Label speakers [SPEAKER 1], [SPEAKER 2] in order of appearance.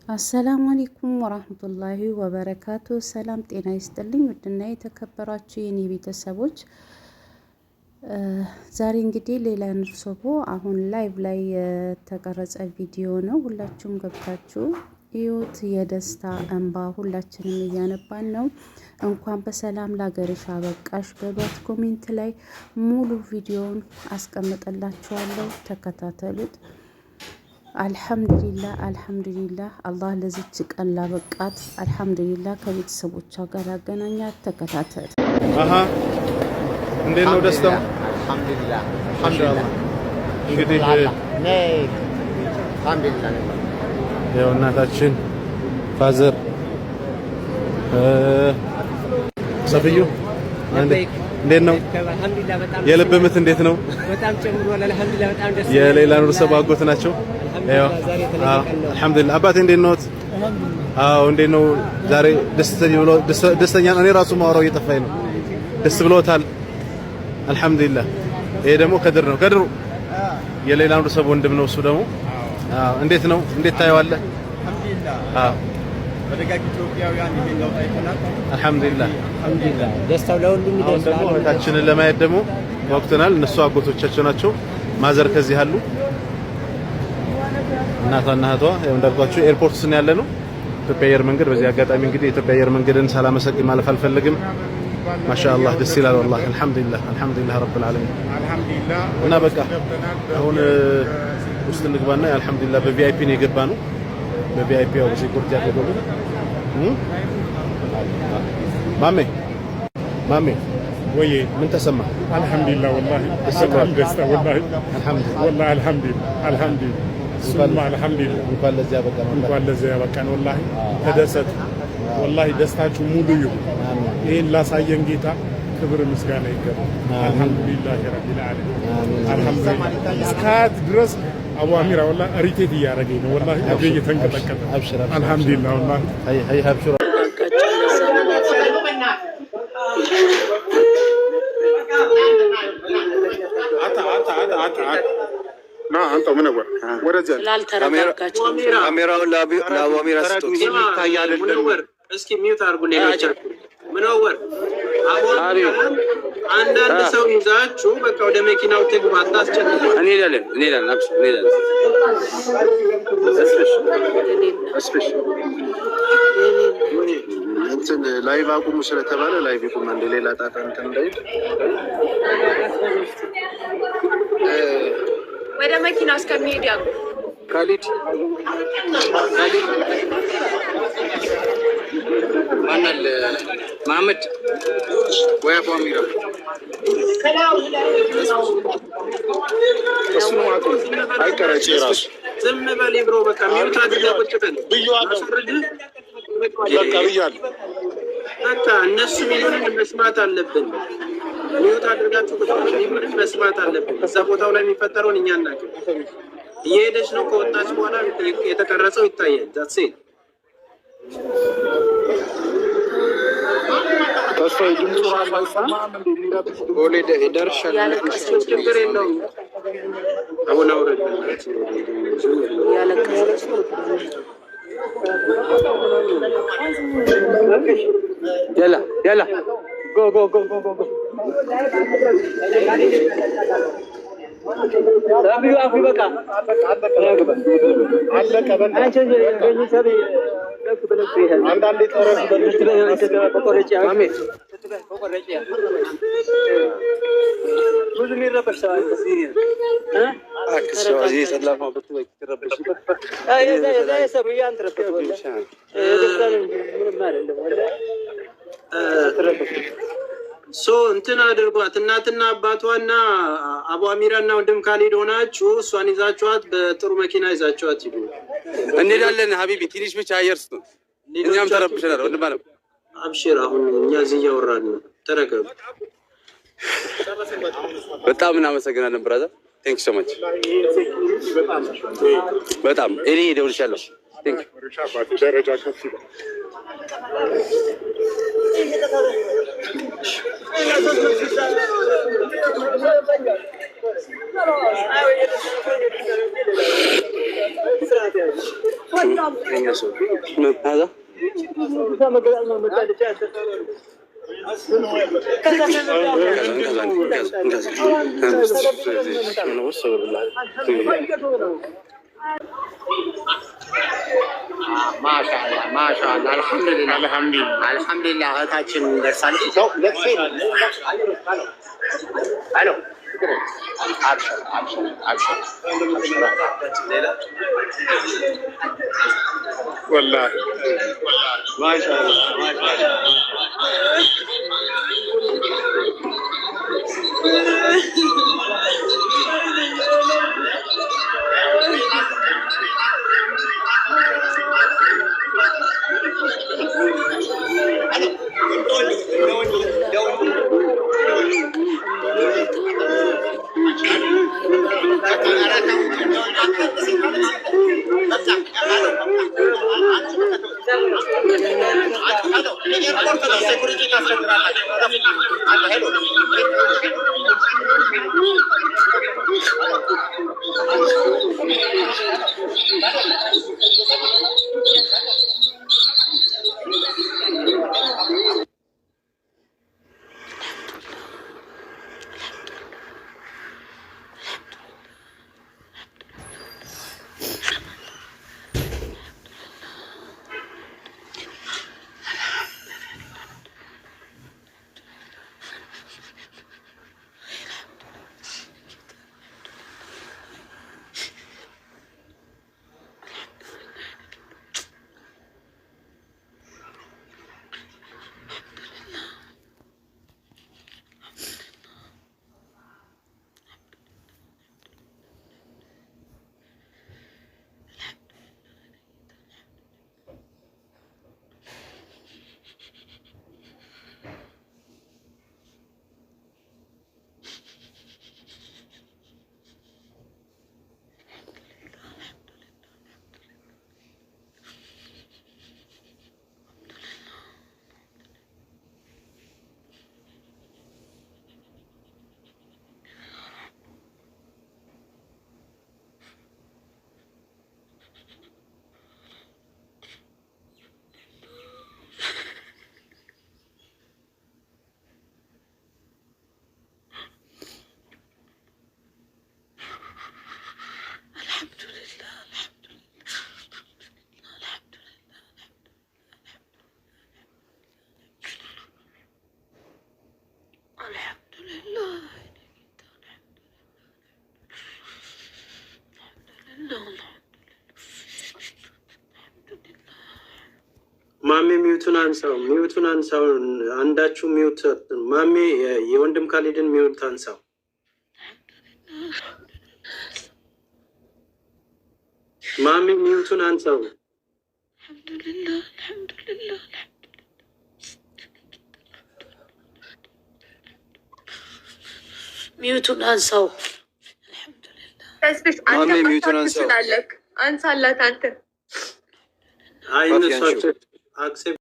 [SPEAKER 1] አሰላሙ አለይኩም ወራህመቱላሂ ወበረካቱ። ሰላም ጤና ይስጥልኝ ውድና የተከበራችሁ የኔ ቤተሰቦች፣ ዛሬ እንግዲህ ሌላ ንርሶቦ አሁን ላይቭ ላይ የተቀረጸ ቪዲዮ ነው። ሁላችሁም ገብታችሁ እዩት። የደስታ እንባ ሁላችንም እያነባን ነው። እንኳን በሰላም ለሀገርሽ አበቃሽ በሏት። ኮሜንት ላይ ሙሉ ቪዲዮውን አስቀምጥላችኋለሁ፣ ተከታተሉት። አልሐምዱሊላህ አልሐምዱሊላህ አላህ ለዚች ቀን ላበቃት አልሐምዱሊላህ ከቤተሰቦቿ ጋር አገናኛት። ተከታተል።
[SPEAKER 2] እንዴት ነው ደስታው?
[SPEAKER 3] አልሐምዱሊላህ
[SPEAKER 2] አልሐምዱሊላህ። እንግዲህ
[SPEAKER 3] አልሐምዱሊላህ
[SPEAKER 2] ያው እናታችን ፋዘር ሰብዩ እንዴት ነው? የልብ ምት እንዴት ነው?
[SPEAKER 4] በጣም ጨምሯል። አልሐምዱሊላህ በጣም ደስ ይላል።
[SPEAKER 2] የሌላ ኑር ሰባጎት ናቸው። ያው አልሐምዱሊላህ። አባቴ እንዴት ነው? አዎ እንዴት ነው? ዛሬ ደስተኛ እኔ ራሱ ማወራው እየጠፋኝ ነው። ደስ ብሎታል? አልሐምዱሊላህ። ይሄ ደግሞ ከድር ነው። ከድሩ የሌላ ኑር ሰብ ወንድም ነው እሱ ደግሞ። አዎ እንዴት ነው? እንዴት ታየዋለህ?
[SPEAKER 3] አልሐምዱሊላህ።
[SPEAKER 2] አዎ
[SPEAKER 3] በደጋግ ኢትዮጵያውያን ይሄን ነው አይተናል።
[SPEAKER 2] አልሐምዱሊላህ
[SPEAKER 4] አልሐምዱሊላህ። ደስታው ለሁሉም
[SPEAKER 2] ይደርሳል። ደግሞ እህታችንን ለማየት ደግሞ ወቅተናል። እነሱ አጎቶቻቸው ናቸው። ማዘር ከዚህ አሉ። እናቷና እህቷ ያው እንዳልኳችሁ ኤርፖርት ስን ያለ ነው ኢትዮጵያ አየር መንገድ። በዚህ አጋጣሚ እንግዲህ ኢትዮጵያ አየር መንገድን ሳላመሰግን ማለፍ አልፈልግም። ማሻአላህ ደስ ይላል ወላሂ። አልሐምዱሊላህ አልሐምዱሊላህ ረብል ዓለሚን
[SPEAKER 3] አልሐምዱሊላህ።
[SPEAKER 2] እና በቃ አሁን ውስጥ እንግባና አልሐምዱሊላህ በቪአይፒ ነው የገባ ነው። በቪአይፒ ያው ሴኩሪቲ ያደረገው ማሜ
[SPEAKER 5] ወይ
[SPEAKER 2] ምን ተሰማ?
[SPEAKER 5] አልሐምዱሊላህ ወላሂ በጣም ደስታ ወላሂ
[SPEAKER 2] አልሐምዱሊላህ
[SPEAKER 5] ወላሂ አልሐምዱሊላህ ሱማ አልሐምዱሊላህ።
[SPEAKER 2] እንኳን ለዚያ በቃ
[SPEAKER 5] እንኳን ለዚያ ያበቃን ወላሂ ተደሰት ወላሂ ደስታችሁ ሙሉ ይሁን። ይሄን ላሳየን ጌታ ክብር ምስጋና ይገባል። አልሐምዱሊላህ ረቢል ዓለሚን አልሐምዱሊላህ። እስካት ድረስ አዋሚራ ወላሂ ሪቴት እያደረገኝ ነው ወላሂ አብዬ እየተንቀጠቀጠ አልሐምዱሊላህ ወላሂ
[SPEAKER 2] አይ አብሽራ
[SPEAKER 5] አንተ ምን ወር ወረጃ
[SPEAKER 3] ካሜራውን ለአዋሚራ ስጡት።
[SPEAKER 4] የሚታይ አይደለም። እስኪ ሚውት አድርጉልኝ። ምንወር አንዳንድ ሰው ይዛችሁ በቃ ወደ መኪናው ትግባ፣ አታስጨንቁ። እንሄዳለን።
[SPEAKER 2] እንትን ላይቭ አቁሙ ስለተባለ ላይቭ ይቁም። አንድ ሌላ ጣጣ እንትን እንዳይል
[SPEAKER 6] ወደ መኪና እስከሚሄድ ያው
[SPEAKER 2] ካሊድ ማናል መሐመድ ወይ አቋሚራ እሱ ማለት አይቀረጭ ራሱ
[SPEAKER 4] ዝም በል ብሮ በቃ ሚውት አድርገህ ቁጭ በል
[SPEAKER 2] ብያለሁ። በቃ ብያለሁ።
[SPEAKER 4] በቃ እነሱ ሚሉንን መስማት አለብን። ሚውት አድርጋችሁ ቁጭ በል። ሚሉንን መስማት አለብን። እዛ ቦታው ላይ የሚፈጠረውን እኛ እናውቅም። እየሄደች ነው። ከወጣች በኋላ የተቀረጸው ይታያል። ዛትሴ
[SPEAKER 2] ተስፋዬ ድምፁ ራሱ አይሰማም። ወለደ ደርሻል።
[SPEAKER 4] ችግር የለውም። አሁን አውረድ
[SPEAKER 6] ያለቀሰች
[SPEAKER 4] ያላ ጎ አብዩ አፍ በቃ
[SPEAKER 5] አለቀ በቃ አንዳንዴ ተረፍ
[SPEAKER 4] ብዙ የሚረበሽ ሰው አለ። እንትን አድርጓት። እናትና አባቷና አቡ አሚራና ወንድም ካሊድ ሆናችሁ እሷን ይዛችኋት በጥሩ መኪና ይዛችኋት ሂዱ።
[SPEAKER 3] እንሄዳለን ሀቢቢ ትንሽ ብቻ አየር ስጡን። እኛም ተረብሸናል ወንድም አለ።
[SPEAKER 4] አብሽር አሁን እኛ እዚህ እያወራን ነው። ተረከቡ።
[SPEAKER 3] በጣም እናመሰግናለን ብራዘር። ቴንክ ሶ ማች በጣም እኔ ደውልሻለሁ። ቴንክ
[SPEAKER 5] ደረጃ ከፍ
[SPEAKER 3] هذا
[SPEAKER 4] ما شاء الله ما شاء الله الحمد لله الحمد لله እህታችን ደርሳለች ነው አሎ አብሽር والله ما شاء الله ማሜ ሚውቱን አንሳው አንዳችሁ ሚውት ማሜ የወንድም ካሊድን ሚውት አንሳው ማሜ ሚውቱን አንሳው
[SPEAKER 7] ሚውቱን አንሳው
[SPEAKER 3] ማሜ ሚውቱን አንሳው
[SPEAKER 6] አንሳላት አንተ
[SPEAKER 4] አይነሳችሁ አክሴፕት